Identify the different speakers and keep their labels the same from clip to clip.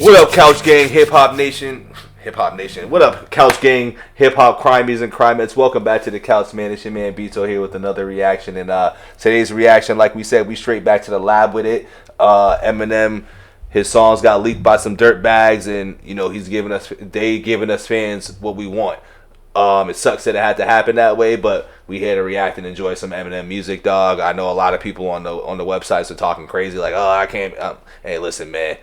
Speaker 1: What up, Couch Gang, Hip Hop Nation? Hip Hop Nation. What up, Couch Gang, Hip Hop Crimies and Crimettes? Welcome back to the Couch, man. It's your man BITO'S here with another reaction. And today's reaction, like we said, we straight back to the lab with it. Eminem, his songs got leaked by some dirt bags, and you know he's giving us fans what we want. It sucks that it had to happen that way, but we here to react and enjoy some Eminem music, dog. I know a lot of people on the websites are talking crazy, like, oh, I can't. Hey, listen, man.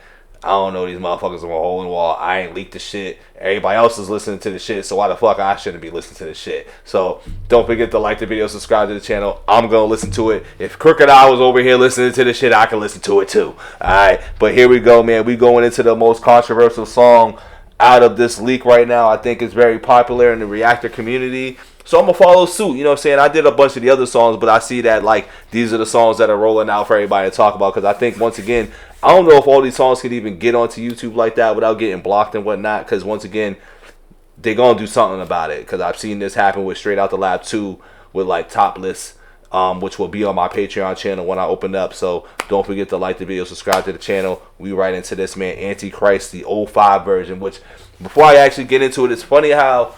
Speaker 1: I don't know these motherfuckers on a hole in the wall. I ain't leaked the shit. Everybody else is listening to the shit, so why the fuck I shouldn't be listening to the shit? So don't forget to like the video, subscribe to the channel. I'm gonna listen to it. If Crooked Eye was over here listening to the shit, I can listen to it too. Alright, but here we go, man. We going into the most controversial song out of this leak right now. I think it's very popular in the reactor community. So I'm going to follow suit, you know what I'm saying? I did a bunch of the other songs, but I see that, like, these are the songs that are rolling out for everybody to talk about. Because I think, once again, I don't know if all these songs could even get onto YouTube like that without getting blocked and whatnot. Because, once again, they're going to do something about it. Because I've seen this happen with Straight Out the Lab 2 with, like, Topless, which will be on my Patreon channel when I open up. So don't forget to like the video, subscribe to the channel. We right into this, man. Antichrist, the 05 version. Which, before I actually get into it, it's funny how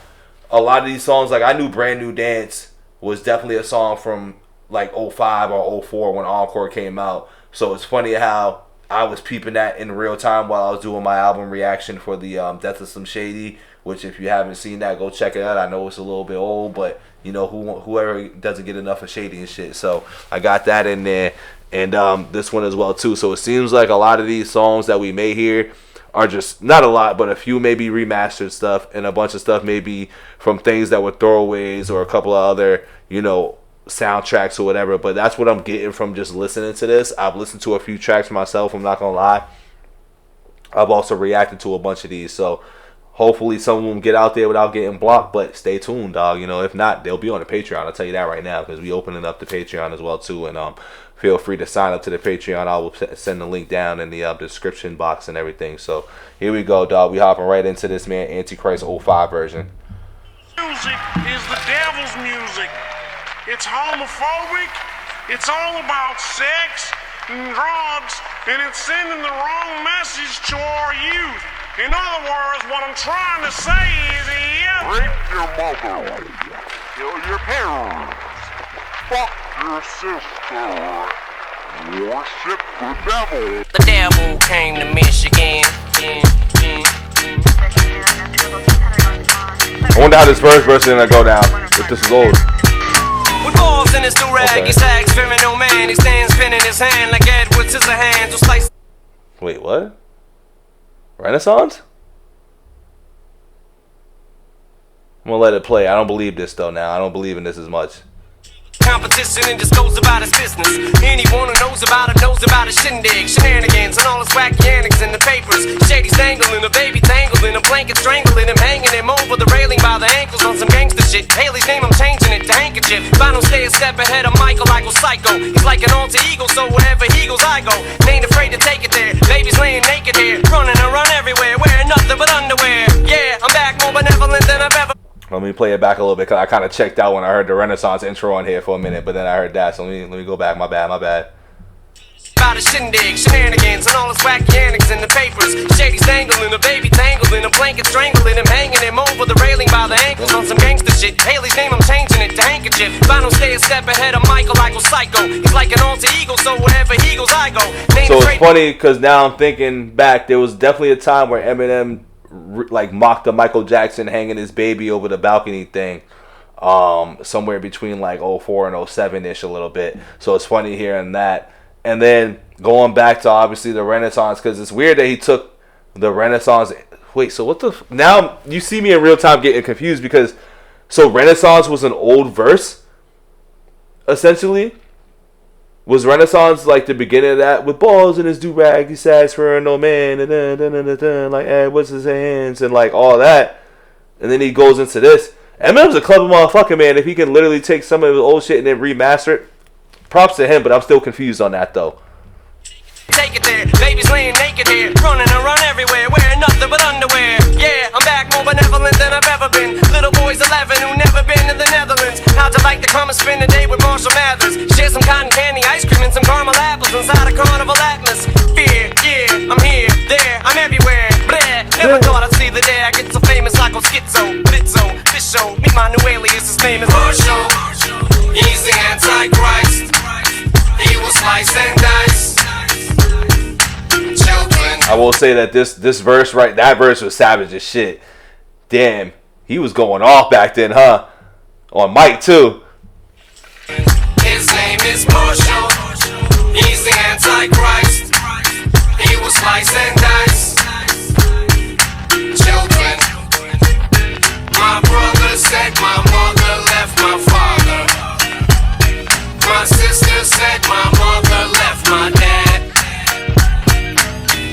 Speaker 1: a lot of these songs, like I knew Brand New Dance was definitely a song from like 05 or 04 when Encore came out. So it's funny how I was peeping that in real time while I was doing my album reaction for the Death of Some Shady, which if you haven't seen that, go check it out. I know it's a little bit old, but you know, whoever doesn't get enough of Shady and shit. So I got that in there, and this one as well too. So it seems like a lot of these songs that we may hear are just, not a lot, but a few maybe remastered stuff, and a bunch of stuff maybe from things that were throwaways or a couple of other, you know, soundtracks or whatever. But that's what I'm getting from just listening to this. I've listened to a few tracks myself, I'm not gonna lie. I've also reacted to a bunch of these, so hopefully some of them get out there without getting blocked. But stay tuned, dog. You know, if not, they'll be on the Patreon. I'll tell you that right now, because we opening up the Patreon as well too. And feel free to sign up to the Patreon. I will send the link down in the description box and everything. So here we go, dog. We hopping right into this, man. Antichrist 05 version.
Speaker 2: Music is the devil's music. It's homophobic. It's all about sex and drugs, and it's sending the wrong message to our youth. In other words, what I'm trying to say is, rape your mother, kill your parents, fuck your sister, worship the devil.
Speaker 3: The devil came to Michigan.
Speaker 1: I wonder how this first verse is gonna go down, if this is old.
Speaker 3: With balls in his do-rag, he sags, fearing no man. He stands pinning his hand like Edward Scissorhands will slice.
Speaker 1: Wait, what? Renaissance? I'm gonna let it play. I don't believe this though now. I don't believe in this as much.
Speaker 3: Competition and just goes about his business. Anyone who knows about his shindig, shenanigans, and all his wacky antics in the papers. Shady's dangling, a baby tangled in a blanket, strangling him, hanging him over the railing by the ankles on some gangster shit. Haley's name, I'm changing it to handkerchief. If I don't stay a step ahead of Michael, I go psycho. He's like an alter ego, so wherever he goes, I go. Ain't afraid to take it there. Baby's laying naked here, running around everywhere, wearing nothing but underwear. Yeah, I'm back more benevolent than I've ever.
Speaker 1: Let me play it back a little bit, because I kind of checked out when I heard the Renaissance intro on here for a minute, but then I heard that, so let me go back. My bad.
Speaker 3: About his shindig, shenanigans, and all his wacky antics in the papers. Shady's dangling, a baby tangled in a blanket, strangling him, hanging him over the railing by the ankles on some gangster shit. Haley's name, I'm changing it to handkerchief. If I don't stay a step ahead of Michael, I go psycho. He's like an alter ego, so wherever he goes, I go.
Speaker 1: So it's funny, because now I'm thinking back, there was definitely a time where Eminem like mocked the Michael Jackson hanging his baby over the balcony thing, somewhere between like 04 and 07 ish a little bit. So it's funny hearing that, and then going back to obviously the Renaissance, because it's weird that he took the Renaissance. Wait, so what the now you see me in real time getting confused, because so Renaissance was an old verse essentially. Was Renaissance like the beginning of that, with balls in his do-rag, he sags for no man, and like, hey, what's his hands, and like all that, and then he goes into this. Eminem's a clever motherfucker, man. If he can literally take some of his old shit and then remaster it, props to him. But I'm still confused on that though.
Speaker 3: Take it there, baby's laying naked here, running around everywhere, wearing nothing but underwear. Yeah, I'm back more benevolent than I've ever been. Little boy's 11 who never been to the Netherlands. How'd you like to come and spend a day with Marshall Mathers? Share some cotton candy, ice cream, and some caramel apples inside a carnival atmosphere. Yeah, I'm here, there, I'm everywhere. Never thought I'd see the day I get so famous like on Schizo, Blitzo, Fisho. Meet my new alias, his name is Marshall. He's the Antichrist. He will slice and dice children.
Speaker 1: I will say that this verse, right, that verse was savage as shit. Damn, he was going off back then, huh? On mic too.
Speaker 3: His name is Marshall. He's the Antichrist. He will slice and dice children. My brother said my mother left my father. My sister said my mother left my dad.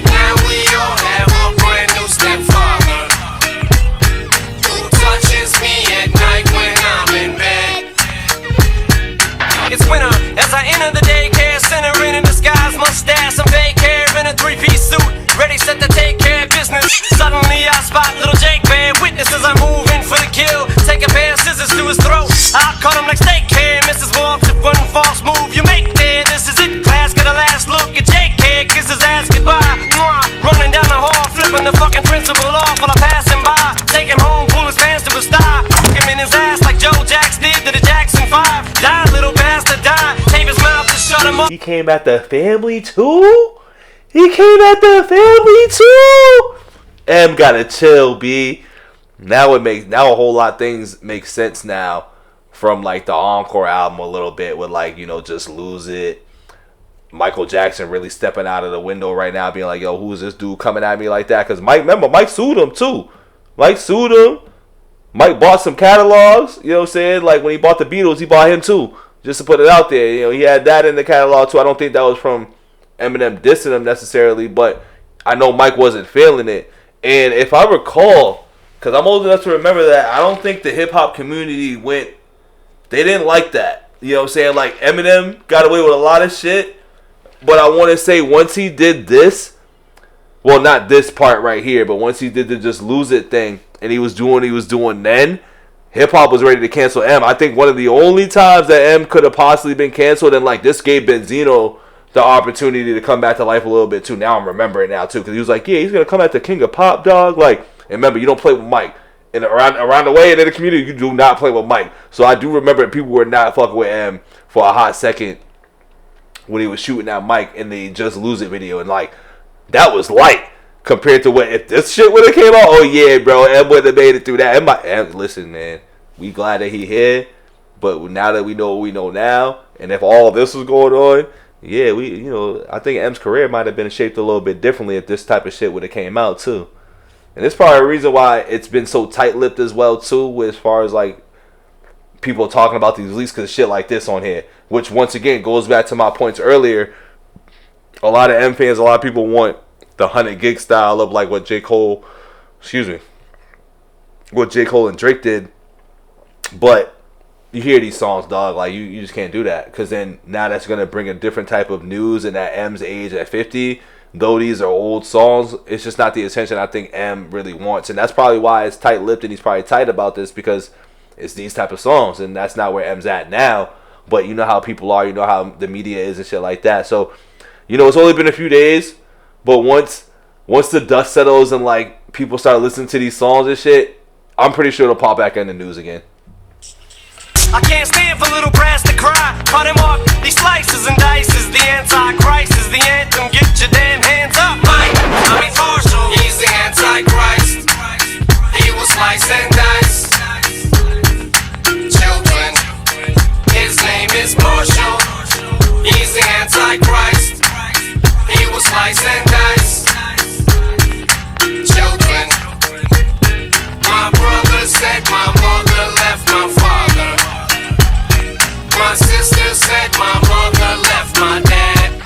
Speaker 3: Now we all have a brand new stepfather who touches me at night when I'm in bed. It's winter as I enter the daycare center in a disguise, mustache, some fake hair in a three-piece suit, ready set to take care of business. Suddenly I spot little Jake bear witness as I move in for the kill. Take a pair of scissors to his throat. I cut him like steak hair. Mrs. Walks if one false move you make there. This is it. Class get a last look at Jake here. Kiss his ass goodbye. Mwah. Running down the hall, flipping the fucking principal off while I pass him by. Take him home, pull his pants to his thigh. Fuck him in his ass like Joe Jacks did to the Jackson 5. Die, little bastard, die. Tape his mouth to shut him up.
Speaker 1: He came at the family too? He came at the family too? M gotta chill, B. Now a whole lot of things make sense now from like the Encore album a little bit with like, you know, Just Lose It. Michael Jackson really stepping out of the window right now being like, yo, who's this dude coming at me like that? Because Mike sued him too. Mike sued him. Mike bought some catalogs, you know what I'm saying? Like when he bought the Beatles, he bought him too. Just to put it out there, you know, he had that in the catalog too. I don't think that was from Eminem dissing him necessarily, but I know Mike wasn't feeling it. And if I recall, because I'm old enough to remember that, I don't think the hip-hop community they didn't like that. You know what I'm saying? Like, Eminem got away with a lot of shit, but I want to say once he did this, well, not this part right here, but once he did the Just Lose It thing, and he was doing what he was doing then, hip-hop was ready to cancel M. I think one of the only times that M could have possibly been canceled, and, like, this gave Benzino the opportunity to come back to life a little bit, too. Now I'm remembering now, too, because he was like, yeah, he's going to come at the king of pop, dog. Like, and remember, you don't play with Mike. And around the way and in the community, you do not play with Mike. So I do remember people were not fucking with M for a hot second when he was shooting at Mike in the Just Lose It video. And, like, that was light compared to what, if this shit would have came out, oh, yeah, bro, M would have made it through that. M, listen, man, we glad that he here. But now that we know what we know now, and if all of this was going on, yeah, I think M's career might have been shaped a little bit differently if this type of shit would have came out, too. And it's probably a reason why it's been so tight-lipped as well, too, as far as, like, people talking about these leaks because of shit like this on here. Which, once again, goes back to my points earlier. A lot of M fans, a lot of people want the 100 gig style of, like, what J. Cole and Drake did. But you hear these songs, dog, like, you just can't do that. Because then now that's going to bring a different type of news. And at M's age at 50, though these are old songs, it's just not the attention I think M really wants. And that's probably why it's tight-lipped and he's probably tight about this, because it's these type of songs. And that's not where M's at now. But you know how people are. You know how the media is and shit like that. So, you know, it's only been a few days. But once the dust settles and, like, people start listening to these songs and shit, I'm pretty sure it'll pop back in the news again.
Speaker 3: I can't stand for little brass to cry. Cut him up, these slices and dices. The Antichrist is the anthem. Get your damn hands up, Mike. I mean Marshall, he's the Antichrist. He will slice and dice children. His name is Marshall. He's the Antichrist. He will slice and dice children. My brother said my mother left my father. My sister said my mother left my dad.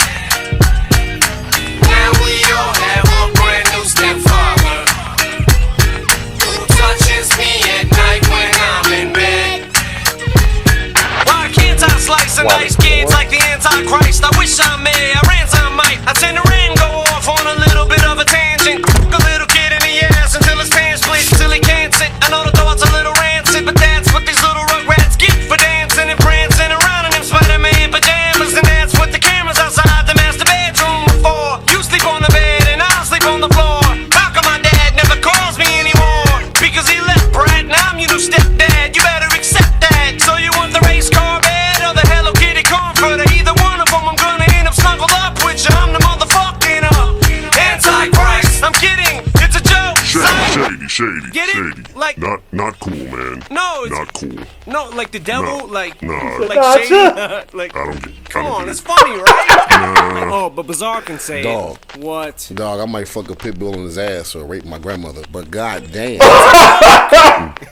Speaker 2: shady.
Speaker 3: Get it?
Speaker 2: Shady.
Speaker 3: Like-
Speaker 2: not cool, man.
Speaker 3: No, it's
Speaker 2: Not cool.
Speaker 3: no, like the devil,
Speaker 2: No.
Speaker 3: like
Speaker 2: No.
Speaker 3: like
Speaker 1: Gotcha.
Speaker 3: shady. Like,
Speaker 2: I don't get.
Speaker 3: come
Speaker 2: I don't
Speaker 3: on,
Speaker 2: get
Speaker 3: it's
Speaker 2: it.
Speaker 3: funny, right?
Speaker 2: Nah.
Speaker 3: Oh, but Bizarre can say
Speaker 4: Dog.
Speaker 3: it. What?
Speaker 4: Dog, I might fuck a pit bull in his ass or rape my grandmother, but god damn.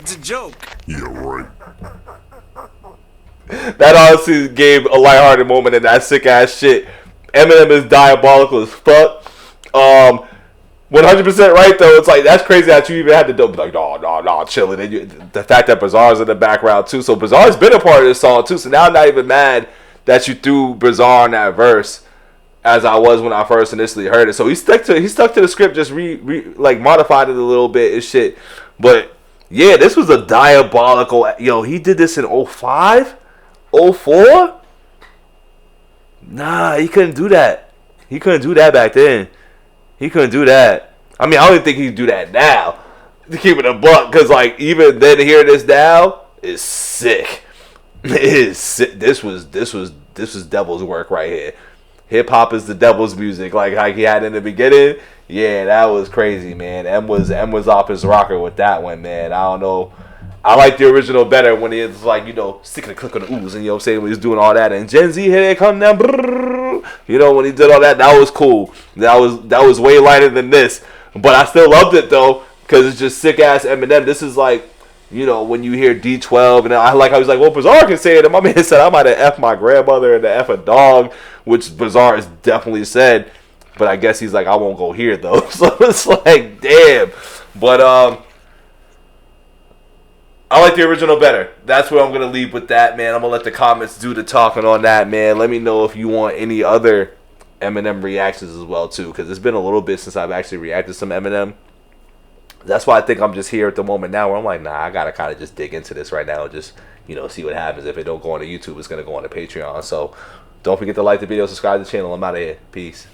Speaker 3: It's a joke.
Speaker 2: Yeah, right.
Speaker 1: That honestly gave a lighthearted moment in that sick ass shit. Eminem is diabolical as fuck. 100% right though. It's like that's crazy that you even had to be like, no, chilling. And the fact that Bizarre's in the background too. So Bizarre's been a part of this song too. So now I'm not even mad that you threw Bizarre in that verse, as I was when I first initially heard it. So he stuck to the script, just like modified it a little bit and shit. But yeah, this was a diabolical. Yo, he did this in 05, 04. Nah, he couldn't do that. He couldn't do that back then. He couldn't do that. I mean, I don't even think he'd do that now. To keep it a buck, because like even then, hearing this now is sick. It is sick. This was devil's work right here. Hip hop is the devil's music, like he had in the beginning. Yeah, that was crazy, man. M was off his rocker with that one, man. I don't know. I like the original better when it's like, you know, sticking a click on the ooze, and you know what I'm saying, when he's doing all that. And Gen Z, here they come down. You know, when he did all that, that was cool. That was way lighter than this. But I still loved it though, because it's just sick ass Eminem. This is like, you know, when you hear D12, and I like how he's like, well, Bizarre can say it. And my man said I might have F my grandmother and the F a dog, which Bizarre has definitely said. But I guess he's like, I won't go here though. So it's like, damn. But I like the original better. That's where I'm going to leave with that, man. I'm going to let the comments do the talking on that, man. Let me know if you want any other Eminem reactions as well, too. Because it's been a little bit since I've actually reacted to some Eminem. That's why I think I'm just here at the moment now where I'm like, nah, I got to kind of just dig into this right now and just, you know, see what happens. If it don't go on to YouTube, it's going to go on to Patreon. So don't forget to like the video, subscribe to the channel. I'm out of here. Peace.